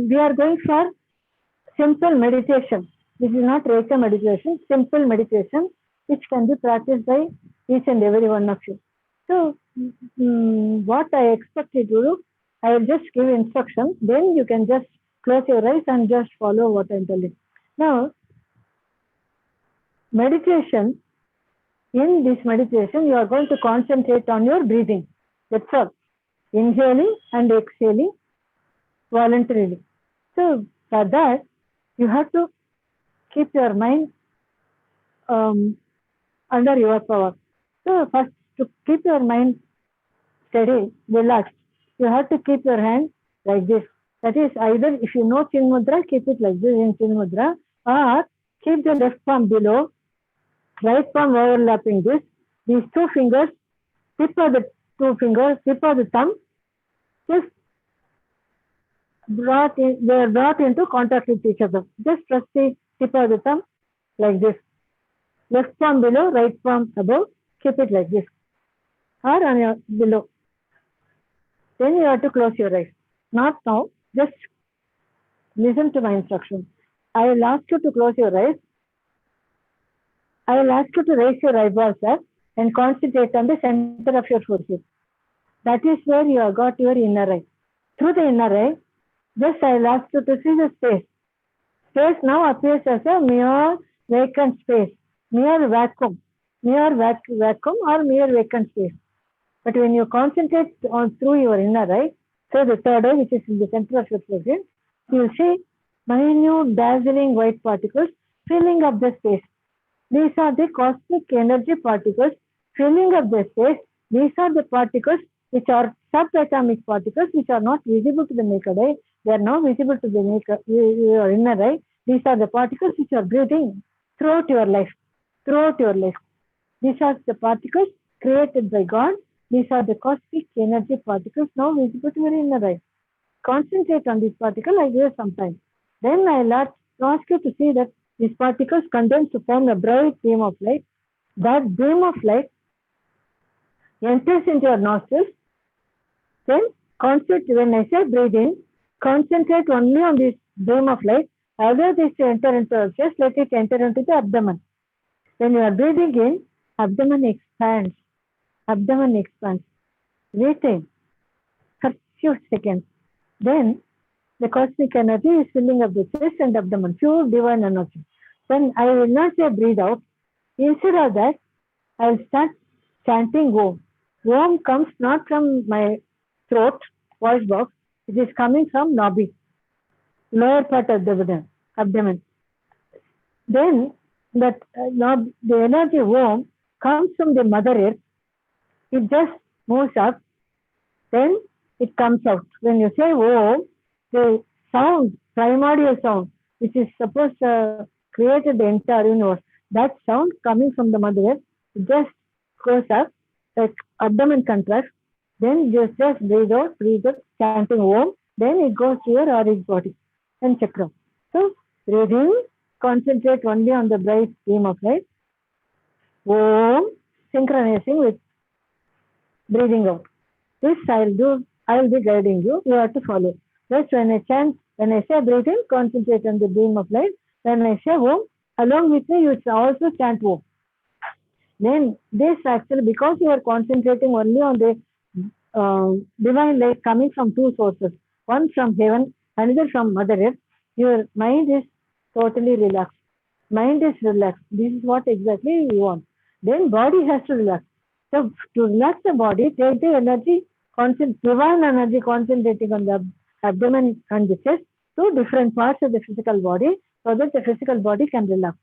we are going for simple meditation. This is not Reiki meditation, simple meditation, which can be practiced by each and every one of you. So, what I expect you to do, I will just give instructions, then you can just close your eyes and just follow what I am telling. Now, meditation, in this meditation, you are going to concentrate on your breathing. That's all. Inhaling and exhaling voluntarily. So, for that, you have to keep your mind under your power. So, first, to keep your mind steady, relaxed, you have to keep your hand like this. That is, either if you know Chin Mudra, keep it like this in Chin Mudra, or keep the left palm below, right palm overlapping this. These two fingers, tip of the two fingers, tip of the thumb, just they are brought into contact with each other. Just press the tip of the thumb like this. Left palm below, right palm above, keep it like this. Or on your below. Then you have to close your eyes. Not now, just listen to my instructions. I will ask you to close your eyes. I will ask you to raise your eyebrows up and concentrate on the center of your forehead. That is where you have got your inner eye. Through the inner eye, just I will ask you to see the space. Space now appears as a mere vacant space, mere vacuum or mere vacant space. But when you concentrate on through your inner eye, so the third eye, which is in the center of your forehead, you will see minute dazzling white particles filling up the space. These are the cosmic energy particles filling up the space. These are the particles which are subatomic particles which are not visible to the naked eye. They are now visible to the your inner eye. These are the particles which are breathing throughout your life. These are the particles created by God. These are the cosmic energy particles now visible to your inner eye. Concentrate on this particle, I give some time. Then I will ask you to see that these particles condense to form a bright beam of light. That beam of light enters into your nostrils. Then concentrate, when I say breathe in, concentrate only on this beam of light. Allow this to enter into your chest, let it enter into the abdomen. When you are breathing in, abdomen expands. Retain for few seconds. Then the cosmic energy is filling up the chest and abdomen, pure divine energy. Then I will not say breathe out. Instead of that, I will start chanting Om. Om comes not from my throat, voice box. It is coming from nabi, lower part of the abdomen. Then that the energy Om comes from the Mother Earth. It just moves up. Then it comes out. When you say Om, the sound, primordial sound, which is supposed to create the entire universe, that sound coming from the Mother Earth, it just goes up, like abdomen contracts, then just breathe out, chanting Om, then it goes to your orange body and chakra. So, breathing, concentrate only on the bright beam of light. Om, synchronizing with breathing out. This I will be guiding you. You have to follow. Just when I say breathing, concentrate on the beam of light. When I say Om, along with me, you also chant Om. Then this actually, because you are concentrating only on the divine light coming from two sources, one from heaven, another from Mother Earth, your mind is totally relaxed. Mind is relaxed. This is what exactly you want. Then body has to relax. So to relax the body, take the energy, divine energy concentrating on the abdomen and the chest, two different parts of the physical body, so that the physical body can relax.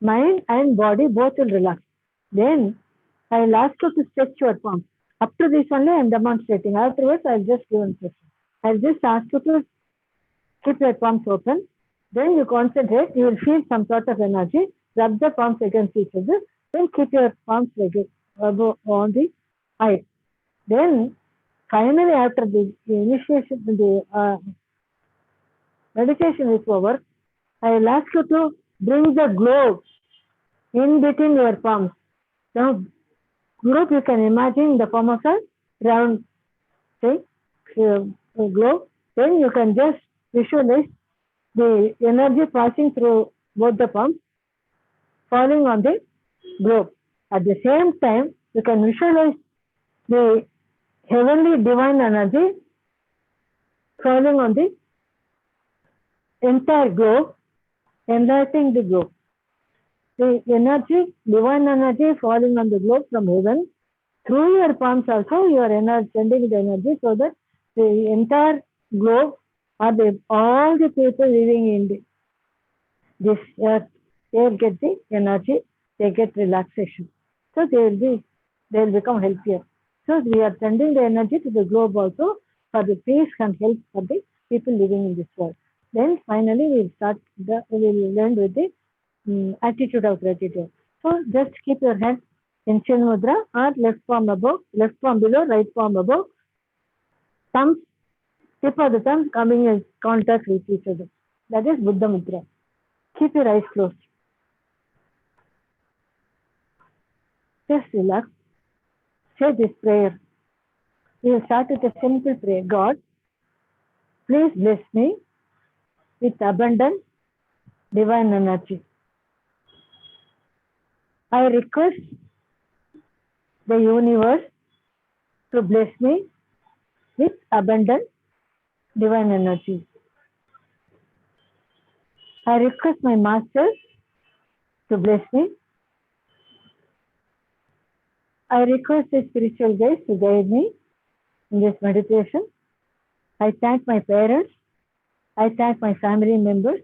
Mind and body both will relax. Then I will ask you to stretch your palms. Up to this only I am demonstrating. Afterwards, I will just give instruction. I will just ask you to keep your palms open. Then you concentrate. You will feel some sort of energy. Rub the palms against each other. Then keep your palms on the eye. Then finally, after the initiation, the meditation is over, I will ask you to bring the globe in between your palms. Now, globe you can imagine the palm of a round globe. Then you can just visualize the energy passing through both the palms, falling on the globe. At the same time, you can visualize the heavenly divine energy falling on the entire globe, enlightening the globe. The energy, divine energy falling on the globe from heaven, through your palms also you are sending the energy so that the entire globe or all the people living in this earth, they will get the energy, they get relaxation. So they will become healthier. So we are sending the energy to the globe also for the peace and health for the people living in this world. Then finally we will end with the attitude of gratitude. So just keep your hand in Chin Mudra or left palm above, left palm below, right palm above. Thumbs, tip of the thumbs coming in contact with each other. That is Buddha Mudra. Keep your eyes closed. Just relax. Say this prayer. We will start with a simple prayer. God, please bless me with abundant divine energy. I request the universe to bless me with abundant divine energy. I request my master to bless me. I request the spiritual guides to guide me in this meditation. I thank my parents. I thank my family members.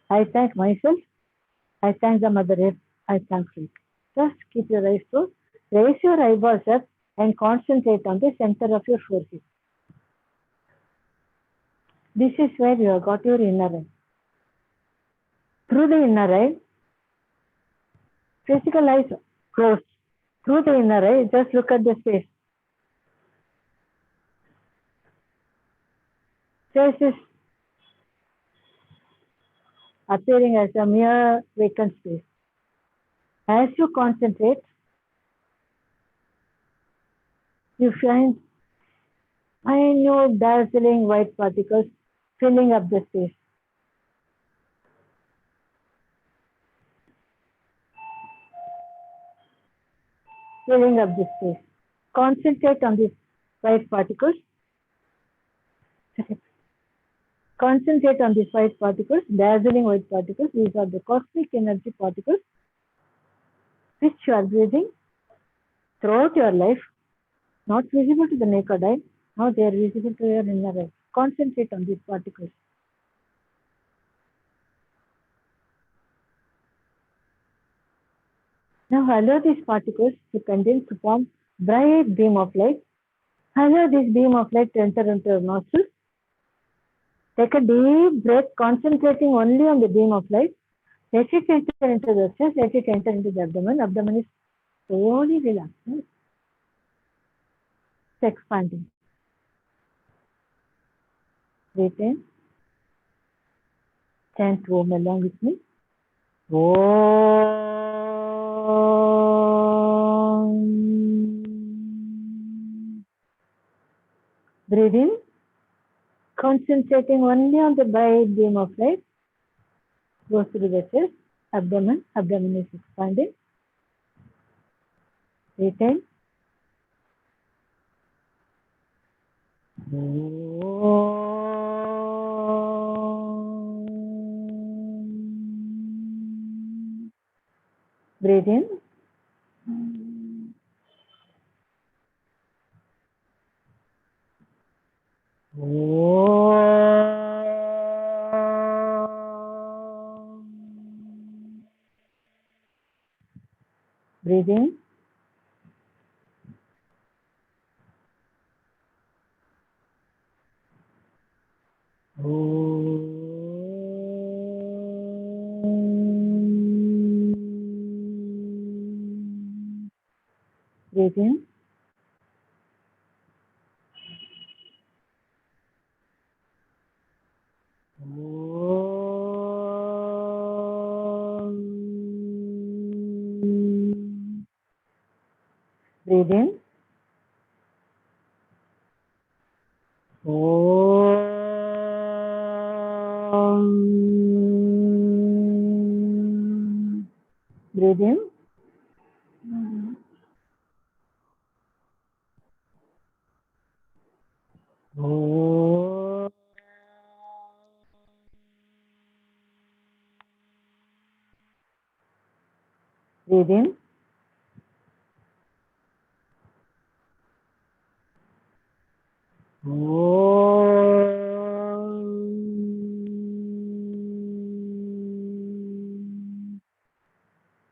I thank myself. I thank the Mother Earth. I thank you. Just keep your eyes closed. Raise your eyeballs up and concentrate on the center of your forehead. This is where you have got your inner eye. Through the inner eye, physical eyes closed. Through the inner eye, just look at the space. Space is appearing as a mere vacant space. As you concentrate, you find minute dazzling white particles filling up the space. Filling up the space. Concentrate on these white particles. Concentrate on these white particles, dazzling white particles. These are the cosmic energy particles which you are breathing throughout your life, not visible to the naked eye. Now they are visible to your inner eye. Concentrate on these particles. Now allow these particles to condense to form bright beam of light. Allow this beam of light to enter into your nostrils. Take a deep breath, concentrating only on the beam of light. Let it enter into the chest, let it enter into the abdomen. Abdomen is slowly relaxing. It's expanding. Breathe in. Chant Om along with me. Om. Breathe in. Concentrating only on the bright beam of light. Goes through the chest, abdomen. Abdomen is expanding. Breathe in. Breathe in. Breathe in. Breathe in. Breathe in. Breathe in. Breathe in.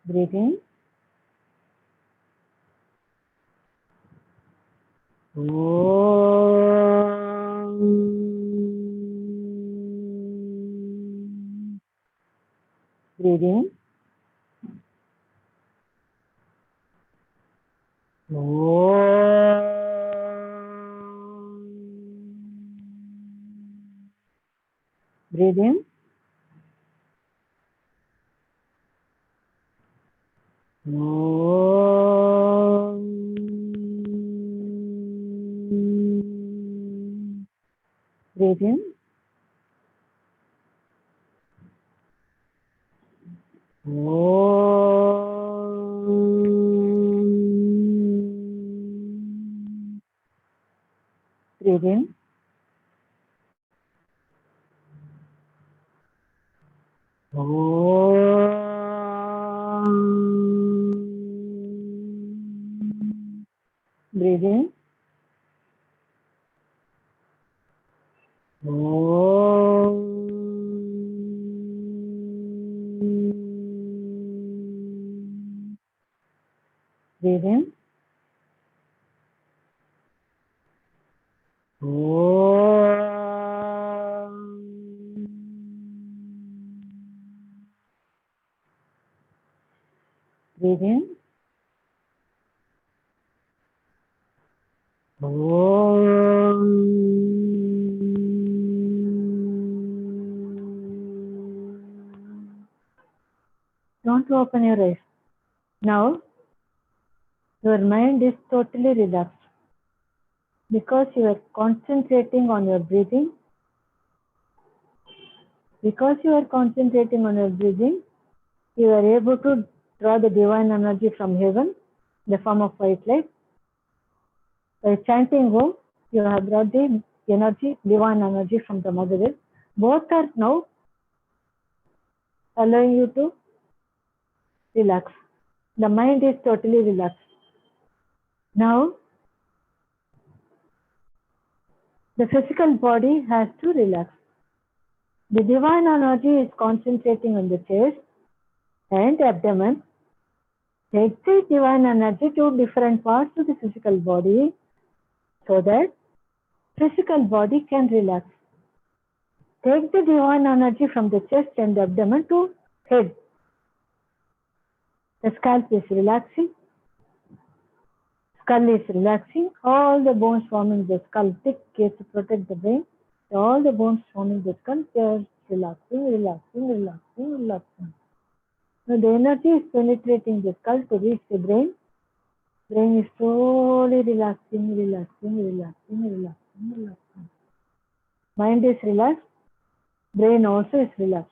Breathe in. Breathe in. Breathe in. Breathe in. Breathe in. Breathe in. Breathe in. Breathe in. Don't open your eyes. Now, your mind is totally relaxed because you are concentrating on your breathing. Because you are concentrating on your breathing, you are able to draw the divine energy from heaven, the form of white light. By chanting Om, you have brought the energy, divine energy from the Mother Earth. Both are now allowing you to relax. The mind is totally relaxed. Now, the physical body has to relax. The divine energy is concentrating on the chest and abdomen. Take the divine energy to different parts of the physical body so that physical body can relax. Take the divine energy from the chest and the abdomen to head. The scalp is relaxing. Skull is relaxing. All the bones forming the skull, thick case to protect the brain. All the bones forming the skull, just relaxing, relaxing, relaxing, relaxing. Now the energy is penetrating the skull to reach the brain. Brain is slowly relaxing, relaxing, relaxing, relaxing, relaxing. Mind is relaxed. Brain also is relaxed.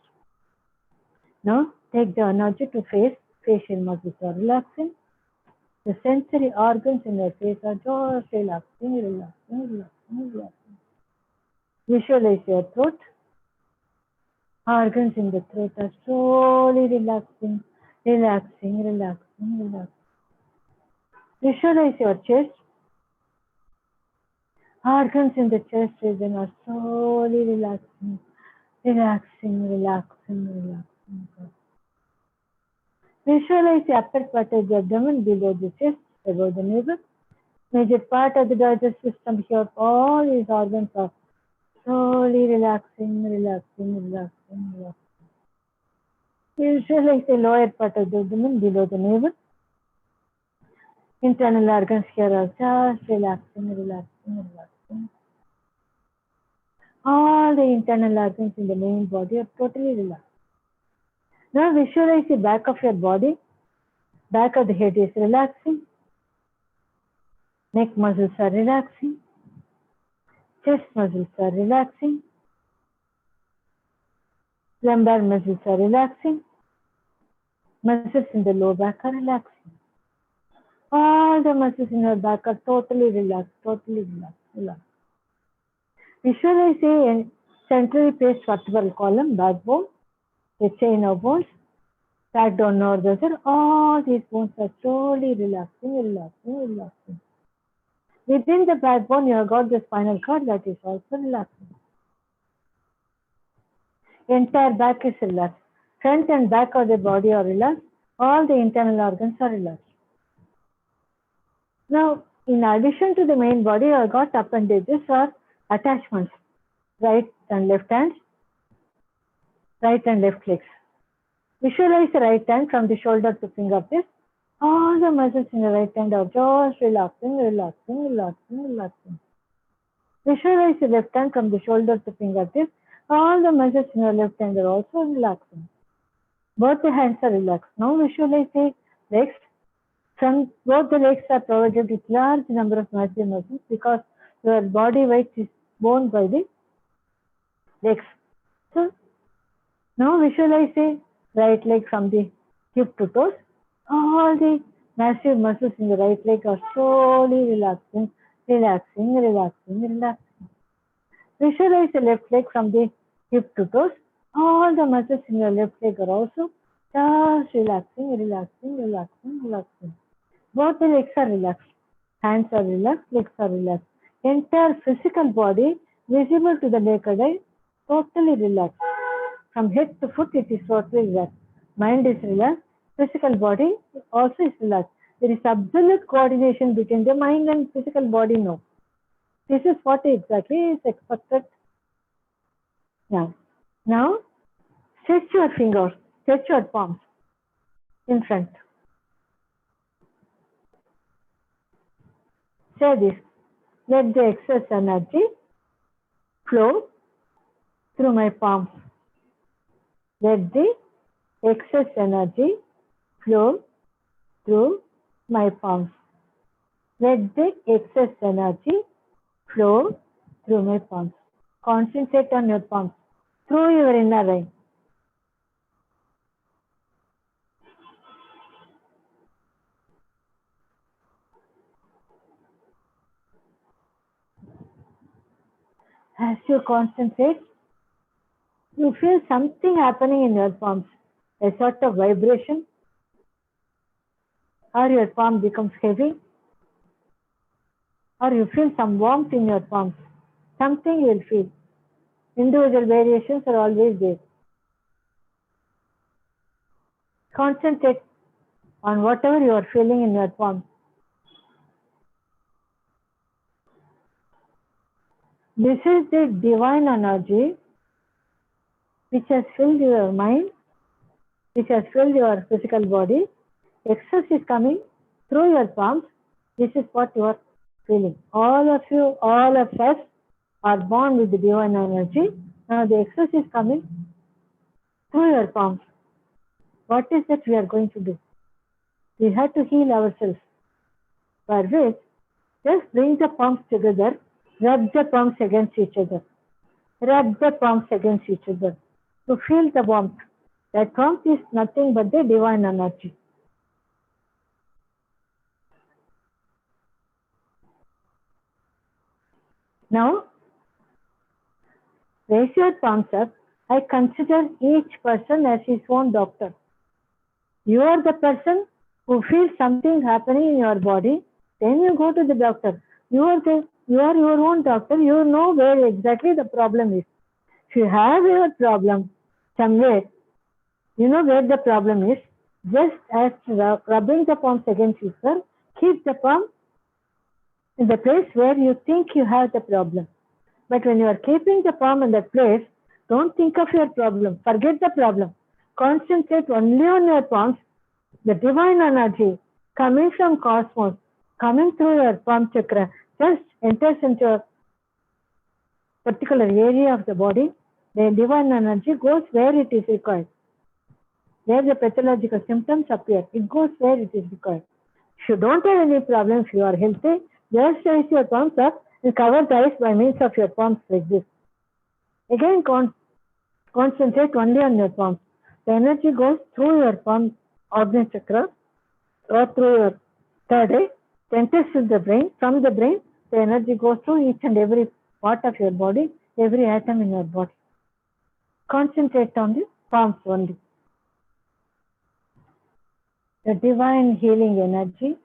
Now take the energy to face. Facial muscles are relaxing. The sensory organs in your face are just relaxing, relaxing, relaxing, relaxing. Visualize your throat. Organs in the throat are slowly relaxing, relaxing, relaxing, relaxing. Visualize your chest. Organs in the chest region are slowly relaxing, relaxing, relaxing, relaxing. Visualize the upper part of the abdomen below the chest, above the navel. Major part of the digestive system here, all these organs are slowly relaxing, relaxing, relaxing, relaxing. Visualize the lower part of the abdomen below the navel. Internal organs here are just relaxing, relaxing, relaxing. All the internal organs in the main body are totally relaxed. Now visualize the back of your body. Back of the head is relaxing. Neck muscles are relaxing. Chest muscles are relaxing. Lumbar muscles are relaxing. Muscles in the lower back are relaxing. All the muscles in your back are totally relaxed, relaxed. Visualize a centrally placed vertebral column, backbone, a chain of bones, backbone, dorsal. All these bones are slowly relaxing. Within the backbone, you have got the spinal cord that is also relaxing. Entire back is relaxed. Front and back of the body are relaxed. All the internal organs are relaxed. Now, in addition to the main body, you have got appendages or attachments. Right and left hands, right and left legs. Visualize the right hand from the shoulder to fingertips. All the muscles in the right hand are just relaxing. Visualize the left hand from the shoulder to fingertips. All the muscles in the left hand are also relaxing. Both the hands are relaxed. Now visualize the legs. From both the legs are provided with large number of massive muscles because your body weight is borne by the legs. So now visualize the right leg from the hip to toes. All the massive muscles in the right leg are slowly relaxing. Visualize the left leg from the hip to toes. All the muscles in your left leg are also just relaxing. Both the legs are relaxed. Hands are relaxed, legs are relaxed. Entire physical body visible to the naked eye, totally relaxed. From head to foot, it is totally relaxed. Mind is relaxed. Physical body also is relaxed. There is absolute coordination between the mind and physical body now. This is what exactly is expected. Now, stretch your fingers, stretch your palms in front. Say this, let the excess energy flow through my palms. Let the excess energy flow through my palms. Let the excess energy flow through my palms. Concentrate on your palms through your inner eye. As you concentrate, you feel something happening in your palms, a sort of vibration, or your palm becomes heavy, or you feel some warmth in your palms. Something you will feel. Individual variations are always there. Concentrate on whatever you are feeling in your palm. This is the divine energy which has filled your mind, which has filled your physical body. Excess is coming through your palms. This is what you are feeling. All of you, all of us are born with the divine energy. Now the excess is coming through your palms. What is that we are going to do? We have to heal ourselves. For which, just bring the palms together, rub the palms against each other. Rub the palms against each other to feel the warmth. That warmth is nothing but the divine energy. Now, raise your palms up. I consider each person as his own doctor. You are the person who feels something happening in your body. Then you go to the doctor. You are your own doctor. You know where exactly the problem is. If you have your problem somewhere, you know where the problem is. Just as rubbing the palms against each other, keep the palm in the place where you think you have the problem. But when you are keeping the palm in that place, don't think of your problem. Forget the problem. Concentrate only on your palms. The divine energy coming from cosmos, coming through your palm chakra, just enters into a particular area of the body. The divine energy goes where it is required. Where the pathological symptoms appear, it goes where it is required. If you don't have any problem, if you are healthy, just raise your palms up and cover the eyes by means of your palms like this. Again, Concentrate only on your palms. The energy goes through your palm, Agnya Chakra, or through your third eye, enters to the brain. From the brain, the energy goes through each and every part of your body, every atom in your body. Concentrate on the palms only. The divine healing energy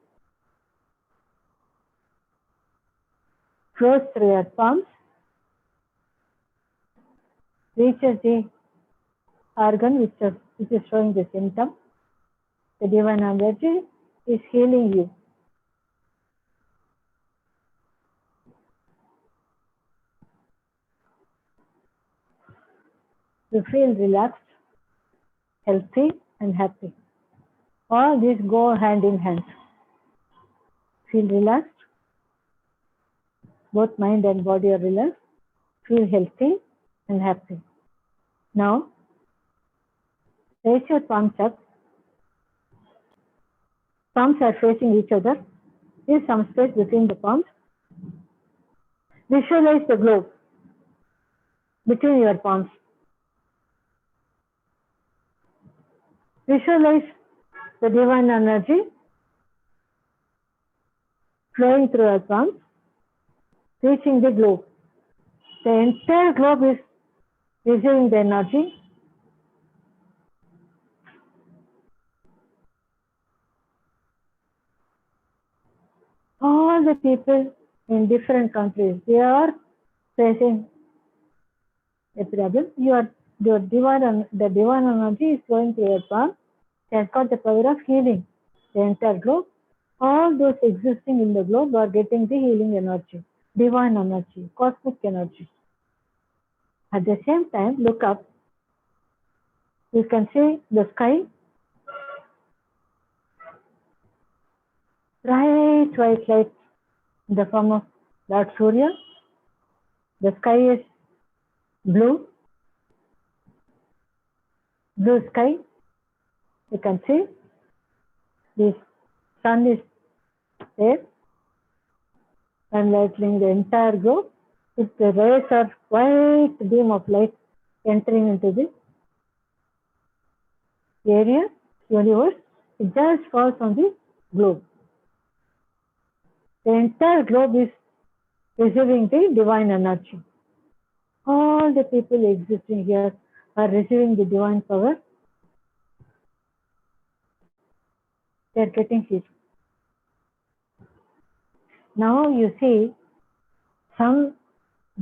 flows through your palms, reaches the organ which is showing the symptom. The divine energy is healing you. You feel relaxed, healthy, and happy. All these go hand in hand. Feel relaxed. Both mind and body are relaxed. Feel healthy and happy. Now, raise your palms up. Palms are facing each other. There is some space between the palms. Visualize the globe between your palms. Visualize the divine energy flowing through your palms, reaching the globe. The entire globe is receiving the energy. All the people in different countries, they are facing a problem. The divine energy is flowing through your palm. It has got the power of healing the entire globe. All those existing in the globe are getting the healing energy, divine energy, cosmic energy. At the same time, look up. You can see the sky, bright white light in the form of Lord Surya. The sky is blue sky. You can see the sun is there and lightening the entire globe. With the rays of white beam of light entering into the area, universe, it just falls on the globe. The entire globe is receiving the divine energy. All the people existing here are receiving the divine power. They are getting healed. Now you see some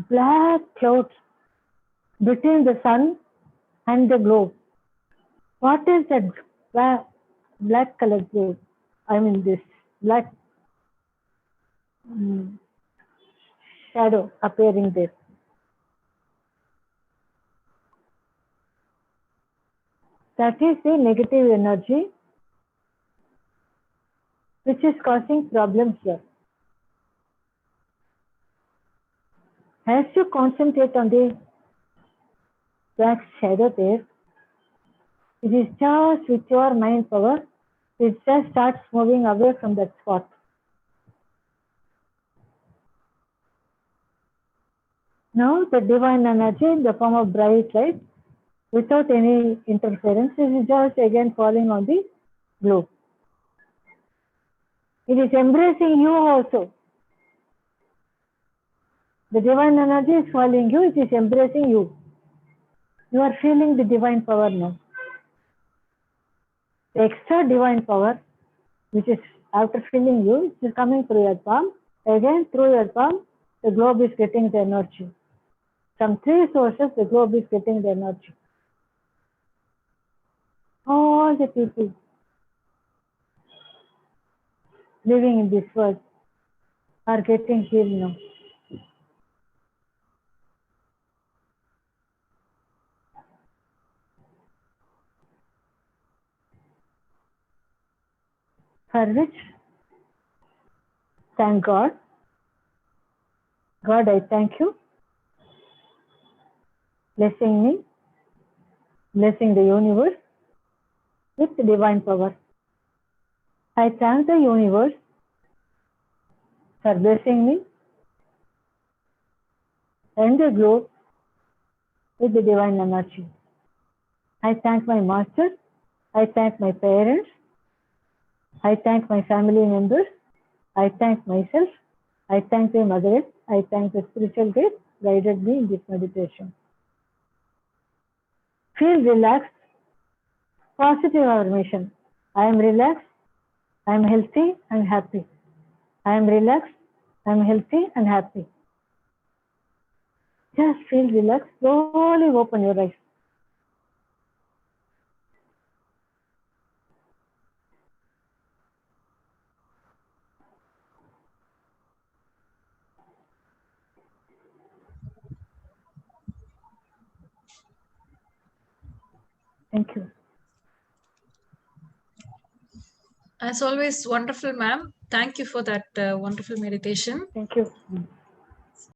black clouds between the sun and the globe. What is that black colored globe? I mean this black shadow appearing there. That is the negative energy which is causing problems here. As you concentrate on the black shadow there, it is just with your mind power, it just starts moving away from that spot. Now the divine energy in the form of bright light, without any interference, is just again falling on the globe. It is embracing you also. The divine energy is following you, it is embracing you. You are feeling the divine power now. The extra divine power, which is after feeling you, it is coming through your palm. Again, through your palm, the globe is getting the energy. From three sources, the globe is getting the energy. All the people living in this world are getting healed now. For which, thank God. God, I thank you. Blessing me, blessing the universe with divine power. I thank the universe for blessing me and the globe with the divine energy. I thank my master. I thank my parents. I thank my family members. I thank myself. I thank the Mother. I thank the spiritual guide guided me in this meditation. Feel relaxed. Positive affirmation. I am relaxed. I am healthy and happy. I am relaxed. I am healthy and happy. Just feel relaxed. Slowly open your eyes. Thank you. As always, wonderful, ma'am. Thank you for that wonderful meditation. Thank you.